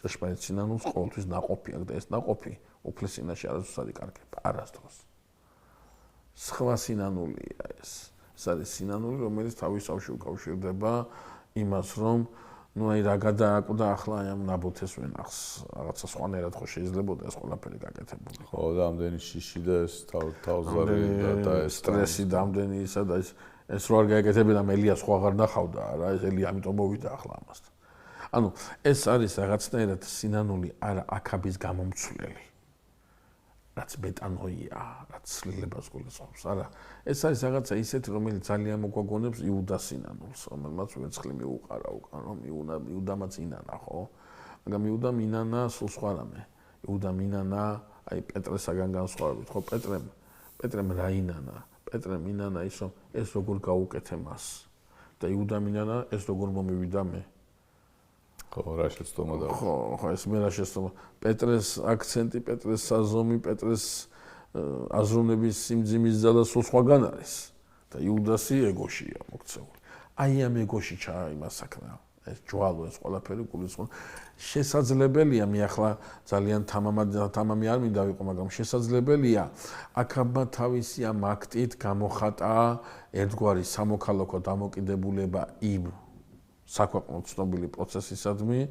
ჭეშმარიტ სინანულს ყოველთვის ნაყოფი აქვს და ეს ნაყოფი უფლისწინაში არასდროს არ იკარგება, არასდროს. სხვა სინანულია ეს. ეს არის სინანული, რომელიც თავისთავში უკავშირდება იმას, რომ აი რა გადააკვდა ახლა ამ ნაბოთეს ვენახს, რაღაცა სხვანაირად ხო შეიძლებოდა ეს ყველაფერი გაკეთებული. ხო, და ამდენი შიში და ეს თავზარი და ეს სტრესი და ამდენი ისა და ეს რო არ გაეკეთებინა ელია სხვა აღარ ნახავდა რა, ეს ელია ამიტომ მოვიდა ახლა ამასთან. ანუ ეს არის რაღაცნაირად სინანული არა აქაბის გამომცვლელი. რაც მეტანოია, რაც ცვლილებას გულისხმობს, არა. ეს არის რაღაცა ისეთი, რომელიც ძალიან მოგვაგონებს იუდას სინანულს, რომელმაც ვერცხლი მიუყარა უკან, რომ იუდამაც ინანა, ხო? მაგრამ იუდამ ინანა სულ სხვა რამე. იუდამ ინანა, აი პეტრესაგან განსხვავებით, ხო? პეტრემ რა ინანა? პეტრემ ინანა ის, რომ ეს როგორ გაუკეთე მას. და იუდამ ინანა ეს როგორ მომივიდა მე. ხო, რა შეცდომა და ხო, ეს მე რა შეცდომა. პეტრეს აქცენტი, პეტრეს საზომი, პეტრეს აზროვნების სიმძიმის ძალა სულ სხვაგან არის და იუდასი ეგოშია მოქცეული. აი ამ ეგოში ჩაიმა საქმე. ეს ჯვალო, ეს ყველაფერი გულისხმობს. შესაძლებელია, მე ახლა ძალიან თამამი არ მინდა ვიყო, მაგრამ შესაძლებელია აქაბმა თავისი ამ აქტით გამოხატა ერთგვარი სამოქალაქო დამოკიდებულება იმ საქვეყნო ცნობილი პროცესისადმი,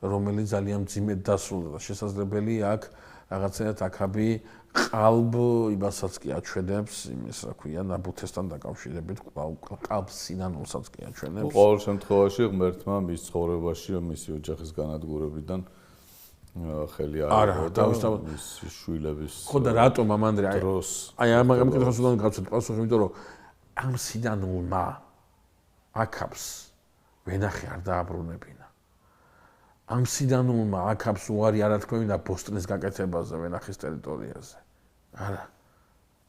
რომელიც ძალიან მძიმედ დასრულდა. შესაძლებელია აქ რაღაცნაირად აქაბი ყალბ იმასაც კი აჩვენებს, იმის რა ქვია, ნაბუთესთან დაკავშირებით, ყალბ სინანულსაც კი აჩვენებს. ყოველ შემთხვევაში ღმერთმა მის ცხოვრებაში, მისი ოჯახის განადგურებიდან ხელი არ დაუსტა მის შვილების ხო და რატომ ამანდრე აი ამ კითხავს უნდა გავცეთ პასუხი, იმიტომ რომ ამ სინანულმა აქაბს ვენახი არ დააბრუნებინა. ამ სინანულმა აქაბს უარი არ ათქმევინა ბოსტნის გაკეთებაზე ვენახის ტერიტორიაზე. არა.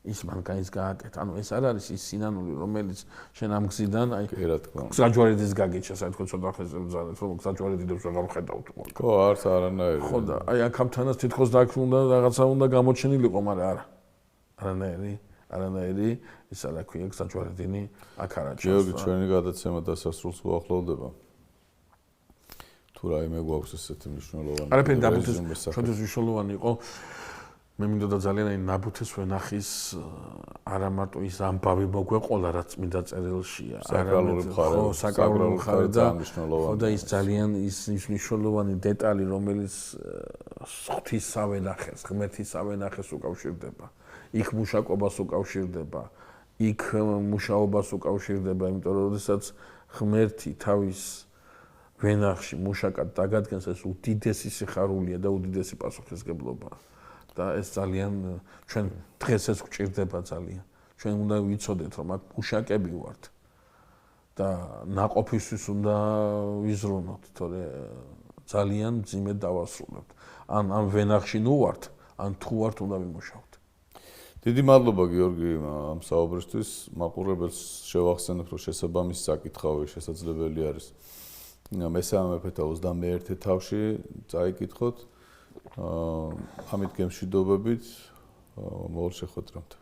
ის მანქანის გააკეთა. ანუ ეს არ არის ის სინანული, რომელიც შენ ამ გზიდან აი რა თქმა უნდა. საჯვარედის გაგიჩა, საერთოდ ცოტა ხეზე ვზარდეთ, რომ საჯვარედილებს ვეღარ ვხედავთ. ხო, არც არანაირი. ხო და აი აქამდანაც თითქოს დაკ უნდა რაღაცა უნდა გამოჩენილიყო, მაგრამ არა. არანაირი ის არა ქვია საჯვარედინი აქ არა ჩანს. გიორგი, ჩვენი გადაცემა დასასრულს უახლოვდება. თუ რაიმე გვაქვს ესეთი მნიშვნელოვანი. არაფერი დაბუთეს, ჩვენთვის მნიშვნელოვანი იყო. მე მინდოდა ძალიან აი ნაბუთეს ვენახის არა მარტო ის ამბავი მოგვეყოლა რაც მინდა წერილშია, საკრალური მხარე, ხო, საკრალური მხარე და მნიშვნელოვანი. ხო და ის ძალიან ის მნიშვნელოვანი დეტალი, რომელიც ღვთისავენახეს, ღმერთისავენახეს უკავშირდება. იქ მუშაკობას უკავშირდება, იქ მუშაობას უკავშირდება, იმიტომ რომ შესაძ ღმერთი თავის ვენახში მუშაკად დაგადგენს, ეს უდიდესი სიხარულია და უდიდესი პასუხისმგებლობაა. და ეს ძალიან ჩვენ დღეს ეს გვჭირდება ძალიან. ჩვენ უნდა ვიცოდეთ, რომ აქ მუშაკები ვართ და ნაყოფისთვის უნდა ვიზრუნოთ, თორე ძალიან მძიმედ დავასრულებთ. ან ვენახში ნუ ვართ, ან თუ ვართ, უნდა ვიმუშაოთ. დიდი მადლობა გიორგი ამ საუბრისთვის. მაყურებელს შევახსენებ, რომ შესაბამისი საკითხავი შესაძლებელი არის მესამე მეფეთა 21 თავში წაიკითხოთ. ამით გემშვიდობებით მოვალ შეხვედრამდე.